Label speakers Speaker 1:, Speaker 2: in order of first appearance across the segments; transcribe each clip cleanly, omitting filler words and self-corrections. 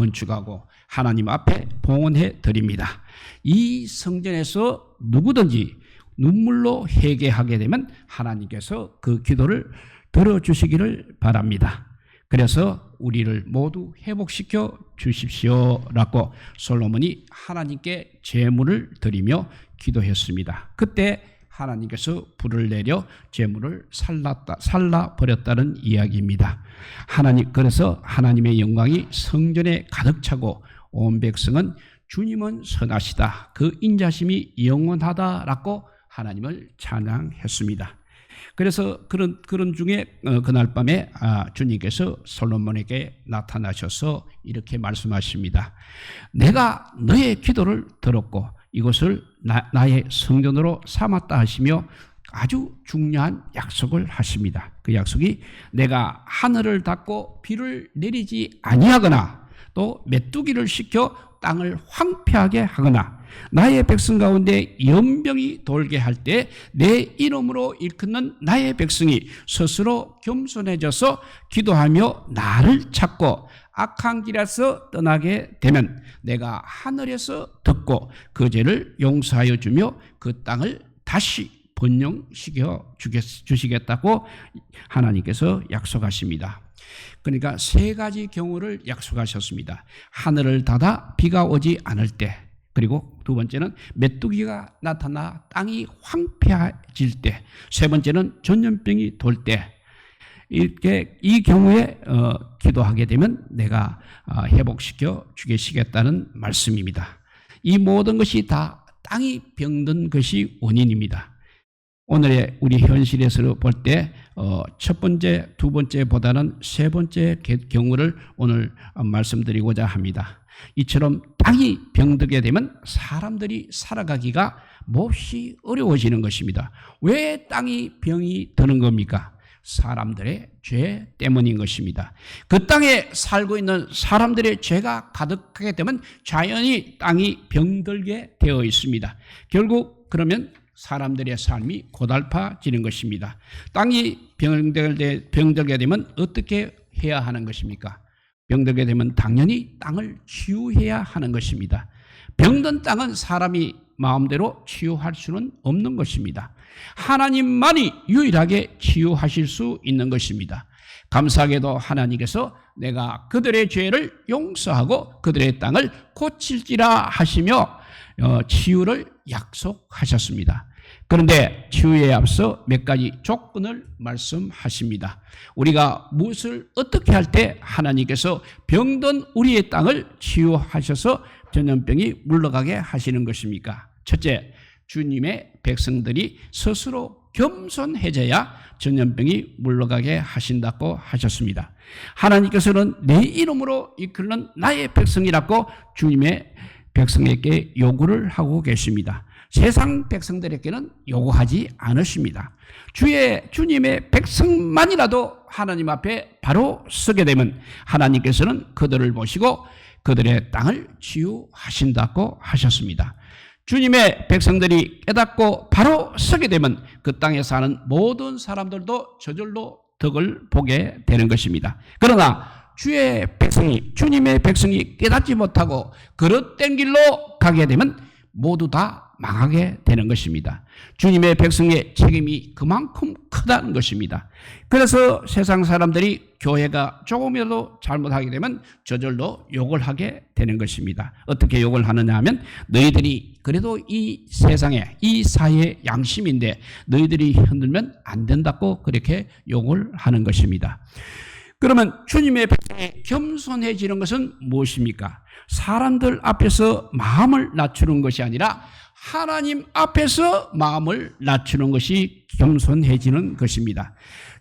Speaker 1: 건축하고 하나님 앞에 봉헌해 드립니다. 이 성전에서 누구든지 눈물로 회개하게 되면 하나님께서 그 기도를 들어주시기를 바랍니다. 그래서 우리를 모두 회복시켜 주십시오라고 솔로몬이 하나님께 제물을 드리며 기도했습니다. 그때 하나님께서 불을 내려 제물을 살라버렸다는 이야기입니다. 그래서 하나님의 영광이 성전에 가득 차고 온 백성은 주님은 선하시다, 그 인자심이 영원하다라고 하나님을 찬양했습니다. 그래서 그런 중에 그날 밤에 주님께서 솔로몬에게 나타나셔서 이렇게 말씀하십니다. 내가 너의 기도를 들었고 이것을 나의 성전으로 삼았다 하시며 아주 중요한 약속을 하십니다. 그 약속이 내가 하늘을 닫고 비를 내리지 아니하거나 또 메뚜기를 시켜 땅을 황폐하게 하거나 나의 백성 가운데 연병이 돌게 할 때 내 이름으로 일컫는 나의 백성이 스스로 겸손해져서 기도하며 나를 찾고 악한 길에서 떠나게 되면 내가 하늘에서 듣고 그 죄를 용서하여 주며 그 땅을 다시 번영시켜 주시겠다고 하나님께서 약속하십니다. 그러니까 세 가지 경우를 약속하셨습니다. 하늘을 닫아 비가 오지 않을 때, 그리고 두 번째는 메뚜기가 나타나 땅이 황폐해질 때, 세 번째는 전염병이 돌 때, 이렇게 이 경우에 기도하게 되면 내가 회복시켜 주시겠다는 말씀입니다. 이 모든 것이 다 땅이 병든 것이 원인입니다. 오늘의 우리 현실에서 볼 때 첫 번째, 두 번째보다는 세 번째 경우를 오늘 말씀드리고자 합니다. 이처럼 땅이 병들게 되면 사람들이 살아가기가 몹시 어려워지는 것입니다. 왜 땅이 병이 드는 겁니까? 사람들의 죄 때문인 것입니다. 그 땅에 살고 있는 사람들의 죄가 가득하게 되면 자연히 땅이 병들게 되어 있습니다. 결국 그러면 사람들의 삶이 고달파지는 것입니다. 땅이 병들게 되면 어떻게 해야 하는 것입니까? 병들게 되면 당연히 땅을 치유해야 하는 것입니다. 병든 땅은 사람이 마음대로 치유할 수는 없는 것입니다. 하나님만이 유일하게 치유하실 수 있는 것입니다. 감사하게도 하나님께서 내가 그들의 죄를 용서하고 그들의 땅을 고칠지라 하시며 치유를 약속하셨습니다. 그런데 치유에 앞서 몇 가지 조건을 말씀하십니다. 우리가 무엇을 어떻게 할 때 하나님께서 병든 우리의 땅을 치유하셔서 전염병이 물러가게 하시는 것입니까? 첫째, 주님의 백성들이 스스로 겸손해져야 전염병이 물러가게 하신다고 하셨습니다. 하나님께서는 내 이름으로 이끄는 나의 백성이라고 주님의 백성에게 요구를 하고 계십니다. 세상 백성들에게는 요구하지 않으십니다. 주님의 백성만이라도 하나님 앞에 바로 서게 되면 하나님께서는 그들을 보시고 그들의 땅을 치유하신다고 하셨습니다. 주님의 백성들이 깨닫고 바로 서게 되면 그 땅에 사는 모든 사람들도 저절로 덕을 보게 되는 것입니다. 그러나 주님의 백성이 깨닫지 못하고 그릇된 길로 가게 되면 모두 다 망하게 되는 것입니다. 주님의 백성의 책임이 그만큼 크다는 것입니다. 그래서 세상 사람들이 교회가 조금이라도 잘못하게 되면 저절로 욕을 하게 되는 것입니다. 어떻게 욕을 하느냐 하면 너희들이 그래도 이 세상에 이 사회의 양심인데 너희들이 흔들면 안 된다고 그렇게 욕을 하는 것입니다. 그러면 주님의 백성이 겸손해지는 것은 무엇입니까? 사람들 앞에서 마음을 낮추는 것이 아니라 하나님 앞에서 마음을 낮추는 것이 겸손해지는 것입니다.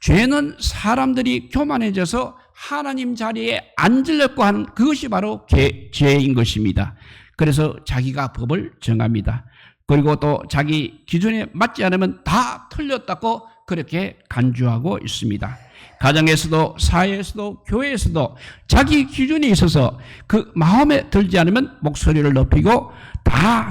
Speaker 1: 죄는 사람들이 교만해져서 하나님 자리에 앉으려고 하는 그것이 바로 죄인 것입니다. 그래서 자기가 법을 정합니다. 그리고 또 자기 기준에 맞지 않으면 다 틀렸다고 그렇게 간주하고 있습니다. 가정에서도 사회에서도 교회에서도 자기 기준이 있어서 그 마음에 들지 않으면 목소리를 높이고 다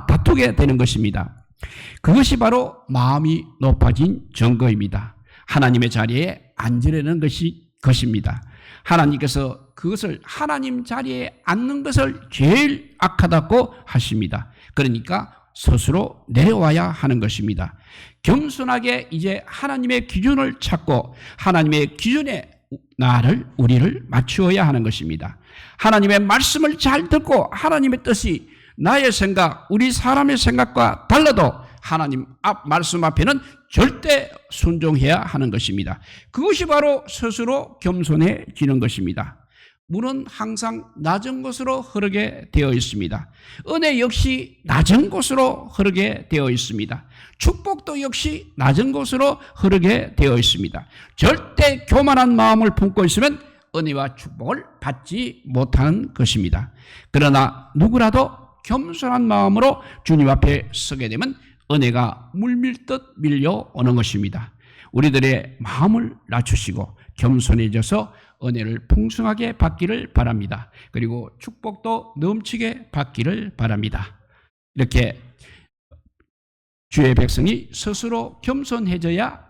Speaker 1: 다투게 되는 것입니다. 그것이 바로 마음이 높아진 증거입니다. 하나님의 자리에 앉으려는 것입니다. 하나님께서 그것을 하나님 자리에 앉는 것을 제일 악하다고 하십니다. 그러니까 스스로 내려와야 하는 것입니다. 겸손하게 이제 하나님의 기준을 찾고 하나님의 기준에 우리를 맞추어야 하는 것입니다. 하나님의 말씀을 잘 듣고 하나님의 뜻이 나의 생각, 우리 사람의 생각과 달라도 하나님 말씀 앞에는 절대 순종해야 하는 것입니다. 그것이 바로 스스로 겸손해지는 것입니다. 물은 항상 낮은 곳으로 흐르게 되어 있습니다. 은혜 역시 낮은 곳으로 흐르게 되어 있습니다. 축복도 역시 낮은 곳으로 흐르게 되어 있습니다. 절대 교만한 마음을 품고 있으면 은혜와 축복을 받지 못하는 것입니다. 그러나 누구라도 겸손한 마음으로 주님 앞에 서게 되면 은혜가 물밀듯 밀려오는 것입니다. 우리들의 마음을 낮추시고 겸손해져서 은혜를 풍성하게 받기를 바랍니다. 그리고 축복도 넘치게 받기를 바랍니다. 이렇게 주의 백성이 스스로 겸손해져야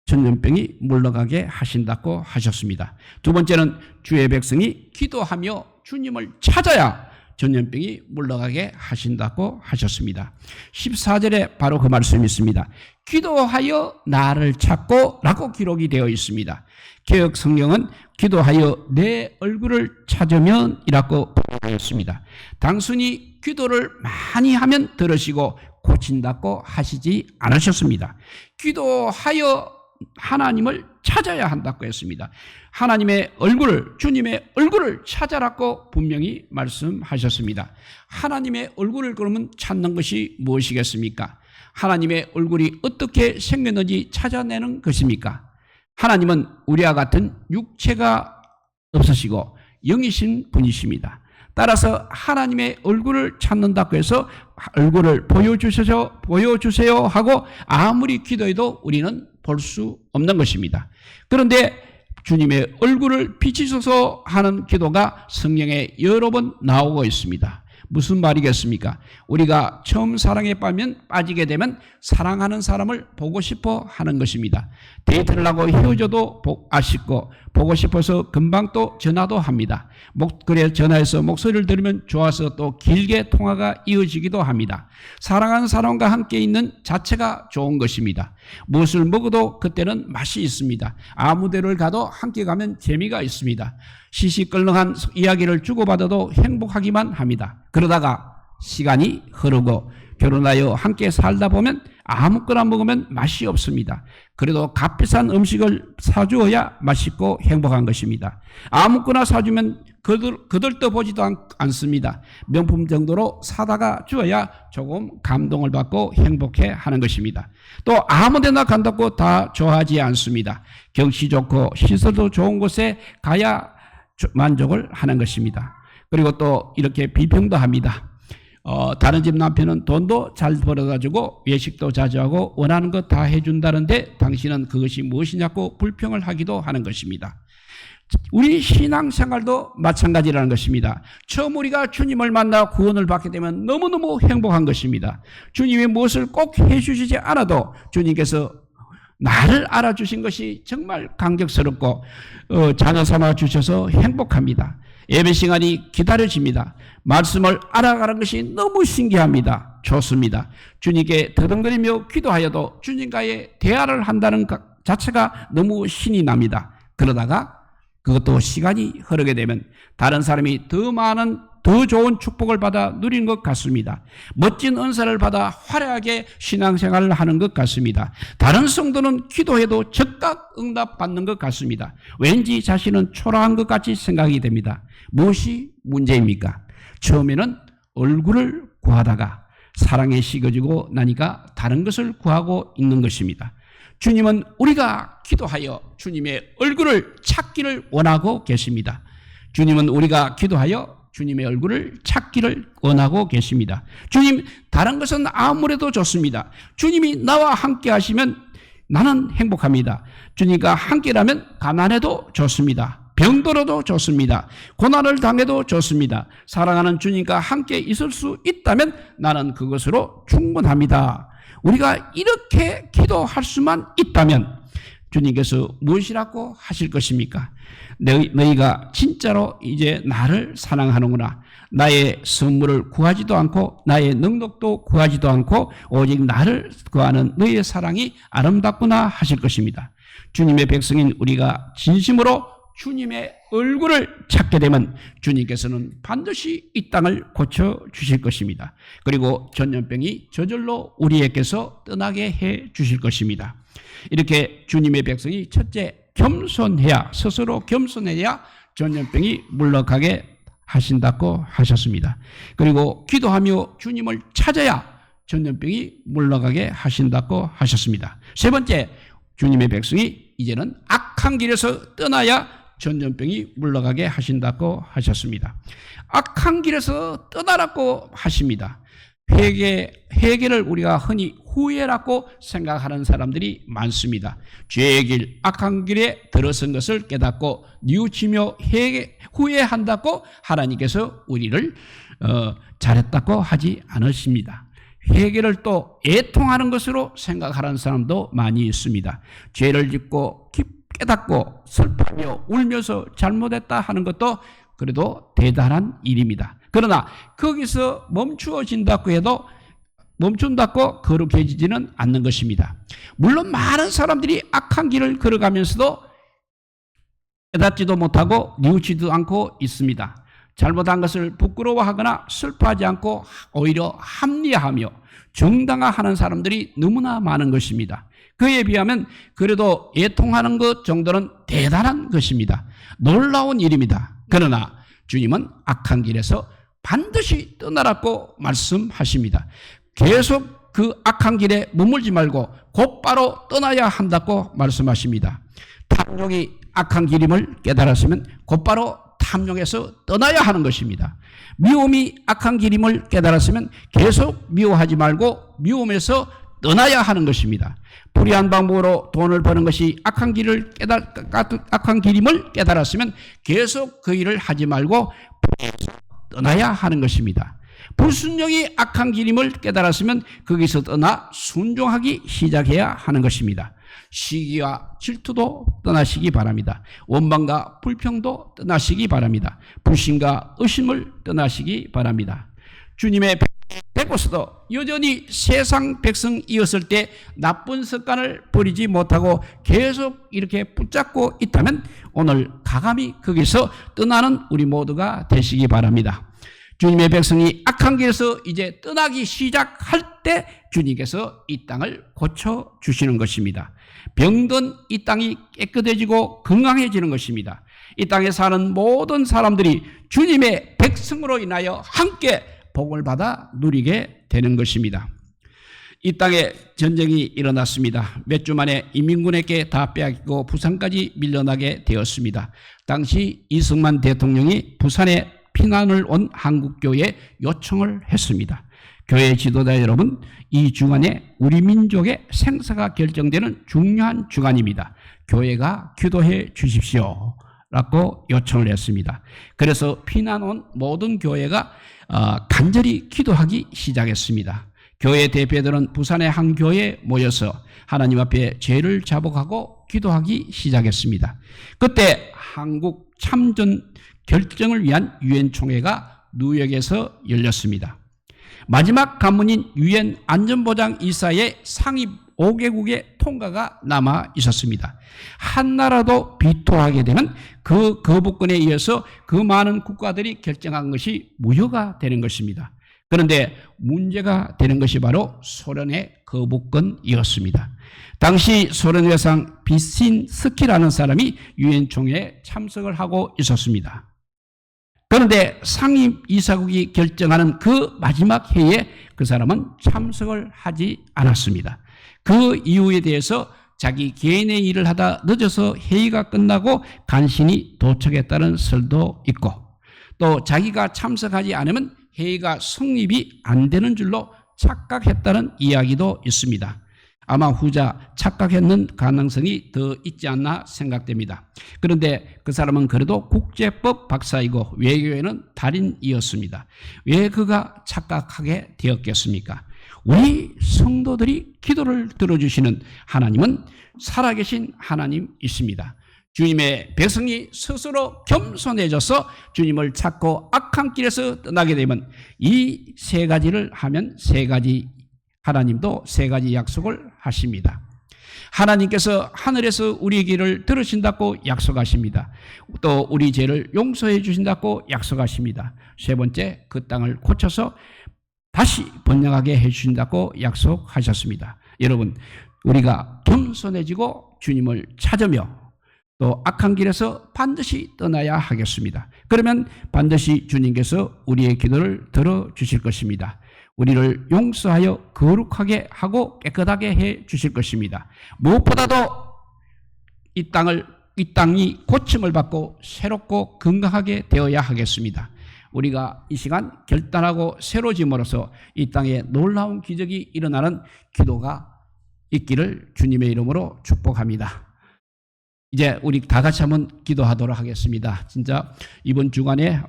Speaker 1: 전염병이 물러가게 하신다고 하셨습니다. 두 번째는 주의 백성이 기도하며 주님을 찾아야 전염병이 물러가게 하신다고 하셨습니다. 14절에 바로 그 말씀이 있습니다. 기도하여 나를 찾고 라고 기록이 되어 있습니다. 개역 성경은 기도하여 내 얼굴을 찾으면 이라고 되어 있습니다. 단순히 기도를 많이 하면 들으시고 고친다고 하시지 않으셨습니다. 기도하여 하나님을 찾아야 한다고 했습니다. 하나님의 얼굴을, 주님의 얼굴을 찾아라고 분명히 말씀하셨습니다. 하나님의 얼굴을 그러면 찾는 것이 무엇이겠습니까? 하나님의 얼굴이 어떻게 생겼는지 찾아내는 것입니까? 하나님은 우리와 같은 육체가 없으시고 영이신 분이십니다. 따라서 하나님의 얼굴을 찾는다고 해서 얼굴을 보여주세요 하고 아무리 기도해도 우리는 볼 수 없는 것입니다. 그런데 주님의 얼굴을 비치소서 하는 기도가 성경에 여러 번 나오고 있습니다. 무슨 말이겠습니까? 우리가 처음 사랑에 빠지게 되면 사랑하는 사람을 보고 싶어 하는 것입니다. 데이트를 하고 헤어져도 아쉽고 보고 싶어서 금방 또 전화도 합니다. 그래 전화해서 목소리를 들으면 좋아서 또 길게 통화가 이어지기도 합니다. 사랑하는 사람과 함께 있는 자체가 좋은 것입니다. 무엇을 먹어도 그때는 맛이 있습니다. 아무 데를 가도 함께 가면 재미가 있습니다. 시시껄렁한 이야기를 주고받아도 행복하기만 합니다. 그러다가 시간이 흐르고 결혼하여 함께 살다 보면 아무거나 먹으면 맛이 없습니다. 그래도 값비싼 음식을 사주어야 맛있고 행복한 것입니다. 아무거나 사주면 거들떠 보지도 않습니다. 명품 정도로 사다가 주어야 조금 감동을 받고 행복해 하는 것입니다. 또 아무데나 간다고 다 좋아하지 않습니다. 경치 좋고 시설도 좋은 곳에 가야 만족을 하는 것입니다. 그리고 또 이렇게 비평도 합니다. 다른 집 남편은 돈도 잘 벌어가지고 외식도 자주 하고 원하는 것 다 해준다는데 당신은 그것이 무엇이냐고 불평을 하기도 하는 것입니다. 우리 신앙생활도 마찬가지라는 것입니다. 처음 우리가 주님을 만나 구원을 받게 되면 너무너무 행복한 것입니다. 주님이 무엇을 꼭 해주시지 않아도 주님께서 나를 알아주신 것이 정말 감격스럽고 자녀 삼아 주셔서 행복합니다. 예배 시간이 기다려집니다. 말씀을 알아가는 것이 너무 신기합니다. 좋습니다. 주님께 더듬거리며 기도하여도 주님과의 대화를 한다는 것 자체가 너무 신이 납니다. 그러다가 그것도 시간이 흐르게 되면 다른 사람이 더 많은 더 좋은 축복을 받아 누리는 것 같습니다. 멋진 은사를 받아 화려하게 신앙생활을 하는 것 같습니다. 다른 성도는 기도해도 즉각 응답받는 것 같습니다. 왠지 자신은 초라한 것 같이 생각이 됩니다. 무엇이 문제입니까? 처음에는 얼굴을 구하다가 사랑에 식어지고 나니까 다른 것을 구하고 있는 것입니다. 주님은 우리가 기도하여 주님의 얼굴을 찾기를 원하고 계십니다. 주님은 우리가 기도하여 주님의 얼굴을 찾기를 원하고 계십니다. 주님, 다른 것은 아무래도 좋습니다. 주님이 나와 함께 하시면 나는 행복합니다. 주님과 함께라면 가난해도 좋습니다. 병들어도 좋습니다. 고난을 당해도 좋습니다. 사랑하는 주님과 함께 있을 수 있다면 나는 그것으로 충분합니다. 우리가 이렇게 기도할 수만 있다면 주님께서 무엇이라고 하실 것입니까? 너희가 진짜로 이제 나를 사랑하는구나. 나의 선물을 구하지도 않고 나의 능력도 구하지도 않고 오직 나를 구하는 너희의 사랑이 아름답구나 하실 것입니다. 주님의 백성인 우리가 진심으로 주님의 얼굴을 찾게 되면 주님께서는 반드시 이 땅을 고쳐주실 것입니다. 그리고 전염병이 저절로 우리에게서 떠나게 해 주실 것입니다. 이렇게 주님의 백성이 첫째 겸손해야, 스스로 겸손해야 전염병이 물러가게 하신다고 하셨습니다. 그리고 기도하며 주님을 찾아야 전염병이 물러가게 하신다고 하셨습니다. 세 번째, 주님의 백성이 이제는 악한 길에서 떠나야 전염병이 물러가게 하신다고 하셨습니다. 악한 길에서 떠나라고 하십니다. 회개를 우리가 흔히 후회라고 생각하는 사람들이 많습니다. 죄의 길, 악한 길에 들어선 것을 깨닫고 뉘우치며 후회한다고 하나님께서 우리를 잘했다고 하지 않으십니다. 회개를 또 애통하는 것으로 생각하는 사람도 많이 있습니다. 죄를 짓고 깨닫고 슬퍼하며 울면서 잘못했다 하는 것도 그래도 대단한 일입니다. 그러나 거기서 멈추어진다고 해도 멈춘다고 거룩해지지는 않는 것입니다. 물론 많은 사람들이 악한 길을 걸어가면서도 깨닫지도 못하고 뉘우치지도 않고 있습니다. 잘못한 것을 부끄러워하거나 슬퍼하지 않고 오히려 합리화하며 정당화하는 사람들이 너무나 많은 것입니다. 그에 비하면 그래도 애통하는 것 정도는 대단한 것입니다. 놀라운 일입니다. 그러나 주님은 악한 길에서 반드시 떠나라고 말씀하십니다. 계속 그 악한 길에 머물지 말고 곧바로 떠나야 한다고 말씀하십니다. 탐욕이 악한 길임을 깨달았으면 곧바로 탐욕에서 떠나야 하는 것입니다. 미움이 악한 길임을 깨달았으면 계속 미워하지 말고 미움에서 떠나야 하는 것입니다. 불의한 방법으로 돈을 버는 것이 악한 길임을 깨달았으면 계속 그 일을 하지 말고 떠나야 하는 것입니다. 불순종이 악한 길임을 깨달았으면 거기서 떠나 순종하기 시작해야 하는 것입니다. 시기와 질투도 떠나시기 바랍니다. 원망과 불평도 떠나시기 바랍니다. 불신과 의심을 떠나시기 바랍니다. 주님의 백보서도 여전히 세상 백성이었을 때 나쁜 습관을 버리지 못하고 계속 이렇게 붙잡고 있다면 오늘 과감히 거기서 떠나는 우리 모두가 되시기 바랍니다. 주님의 백성이 악한 길에서 이제 떠나기 시작할 때 주님께서 이 땅을 고쳐주시는 것입니다. 병든 이 땅이 깨끗해지고 건강해지는 것입니다. 이 땅에 사는 모든 사람들이 주님의 백성으로 인하여 함께 복을 받아 누리게 되는 것입니다. 이 땅에 전쟁이 일어났습니다. 몇 주 만에 인민군에게 다 빼앗기고 부산까지 밀려나게 되었습니다. 당시 이승만 대통령이 부산에 피난을 온 한국교회에 요청을 했습니다. 교회 지도자 여러분, 이 주간에 우리 민족의 생사가 결정되는 중요한 주간입니다. 교회가 기도해 주십시오 라고 요청을 했습니다. 그래서 피난 온 모든 교회가 간절히 기도하기 시작했습니다. 교회 대표들은 부산의 한 교회에 모여서 하나님 앞에 죄를 자복하고 기도하기 시작했습니다. 그때 한국 참전 결정을 위한 유엔 총회가 뉴욕에서 열렸습니다. 마지막 관문인 유엔 안전보장 이사의 상임 5개국의 통과가 남아 있었습니다. 한 나라도 비토하게 되면 그 거부권에 의해서 그 많은 국가들이 결정한 것이 무효가 되는 것입니다. 그런데 문제가 되는 것이 바로 소련의 거부권이었습니다. 당시 소련 외상 비신스키라는 사람이 유엔 총회에 참석을 하고 있었습니다. 그런데 상임 이사국이 결정하는 그 마지막 회의에 그 사람은 참석을 하지 않았습니다. 그 이유에 대해서 자기 개인의 일을 하다 늦어서 회의가 끝나고 간신히 도착했다는 설도 있고 또 자기가 참석하지 않으면 회의가 성립이 안 되는 줄로 착각했다는 이야기도 있습니다. 아마 후자 착각했는 가능성이 더 있지 않나 생각됩니다. 그런데 그 사람은 그래도 국제법 박사이고 외교에는 달인이었습니다. 왜 그가 착각하게 되었겠습니까? 우리 성도들이 기도를 들어주시는 하나님은 살아계신 하나님이십니다. 주님의 백성이 스스로 겸손해져서 주님을 찾고 악한 길에서 떠나게 되면 이 세 가지를 하면 세 가지 하나님도 세 가지 약속을 하십니다. 하나님께서 하늘에서 우리의 기도를 들으신다고 약속하십니다. 또 우리 죄를 용서해 주신다고 약속하십니다. 세 번째, 그 땅을 고쳐서 다시 번영하게 해 주신다고 약속하셨습니다. 여러분, 우리가 겸손해지고 주님을 찾으며 또 악한 길에서 반드시 떠나야 하겠습니다. 그러면 반드시 주님께서 우리의 기도를 들어주실 것입니다. 우리를 용서하여 거룩하게 하고 깨끗하게 해 주실 것입니다. 무엇보다도 이 땅이 고침을 받고 새롭고 건강하게 되어야 하겠습니다. 우리가 이 시간 결단하고 새로짐으로써 이 땅에 놀라운 기적이 일어나는 기도가 있기를 주님의 이름으로 축복합니다. 이제 우리 다 같이 한번 기도하도록 하겠습니다. 진짜 이번 주간에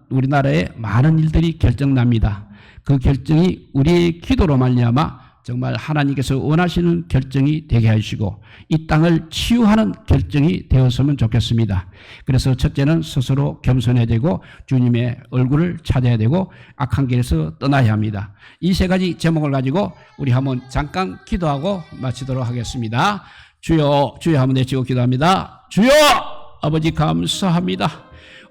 Speaker 1: 우리나라에 많은 일들이 결정납니다. 그 결정이 우리의 기도로 말미암아 정말 하나님께서 원하시는 결정이 되게 하시고 이 땅을 치유하는 결정이 되었으면 좋겠습니다. 그래서 첫째는 스스로 겸손해야 되고 주님의 얼굴을 찾아야 되고 악한 길에서 떠나야 합니다. 이 세 가지 제목을 가지고 우리 한번 잠깐 기도하고 마치도록 하겠습니다. 주여, 주여 한번 내치고 기도합니다. 주여, 아버지 감사합니다.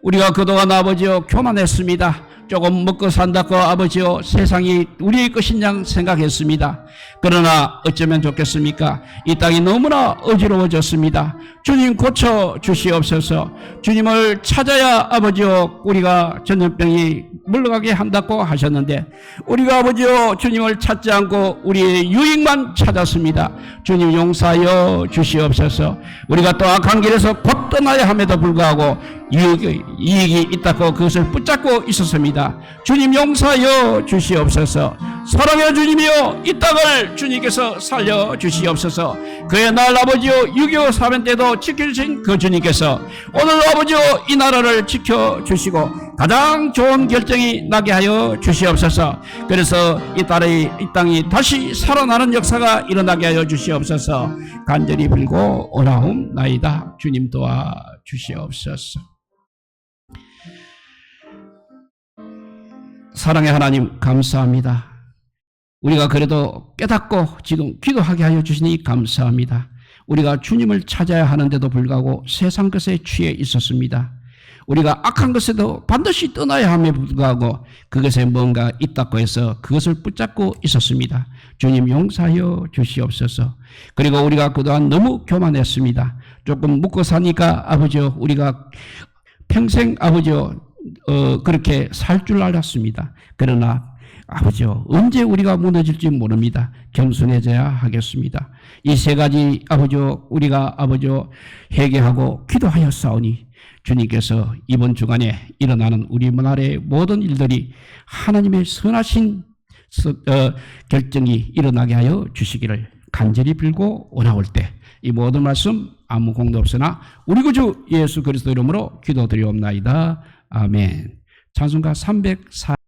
Speaker 1: 우리가 그동안 아버지여 교만했습니다. 조금 먹고 산다고 아버지여 세상이 우리의 것인 양 생각했습니다. 그러나 어쩌면 좋겠습니까? 이 땅이 너무나 어지러워졌습니다. 주님 고쳐 주시옵소서. 주님을 찾아야 아버지여 우리가 전염병이 물러가게 한다고 하셨는데 우리가 아버지여 주님을 찾지 않고 우리의 유익만 찾았습니다. 주님 용서하여 주시옵소서. 우리가 또 악한 길에서 곧 떠나야 함에도 불구하고 이익이 있다고 그것을 붙잡고 있었습니다. 주님 용서하여 주시옵소서. 사랑의 주님이여 이 땅을 주님께서 살려주시옵소서. 그의 날 아버지여 6.25 사변 때도 지켜주신 그 주님께서 오늘 아버지여 이 나라를 지켜주시고 가장 좋은 결정이 나게 하여 주시옵소서. 그래서 이 땅이 다시 살아나는 역사가 일어나게 하여 주시옵소서. 간절히 빌고 오나옵나이다. 주님 도와 주시옵소서. 사랑의 하나님 감사합니다. 우리가 그래도 깨닫고 지금 기도하게 하여 주시니 감사합니다. 우리가 주님을 찾아야 하는데도 불구하고 세상 것에 취해 있었습니다. 우리가 악한 것에도 반드시 떠나야 함에 불구하고 그것에 뭔가 있다고 해서 그것을 붙잡고 있었습니다. 주님 용서하여 주시옵소서. 그리고 우리가 그동안 너무 교만했습니다. 조금 묵고 사니까 아버지요 우리가 평생 아버지요 그렇게 살 줄 알았습니다. 그러나 아버지요 언제 우리가 무너질지 모릅니다. 겸손해져야 하겠습니다. 이 세 가지 아버지요 우리가 아버지요 회개하고 기도하여 싸우니 주님께서 이번 주간에 일어나는 우리 나라의 모든 일들이 하나님의 선하신 결정이 일어나게 하여 주시기를 간절히 빌고 원하올 때 이 모든 말씀 아무 공도 없으나 우리 구주 예수 그리스도 이름으로 기도드리옵나이다. 아멘. 찬송가 304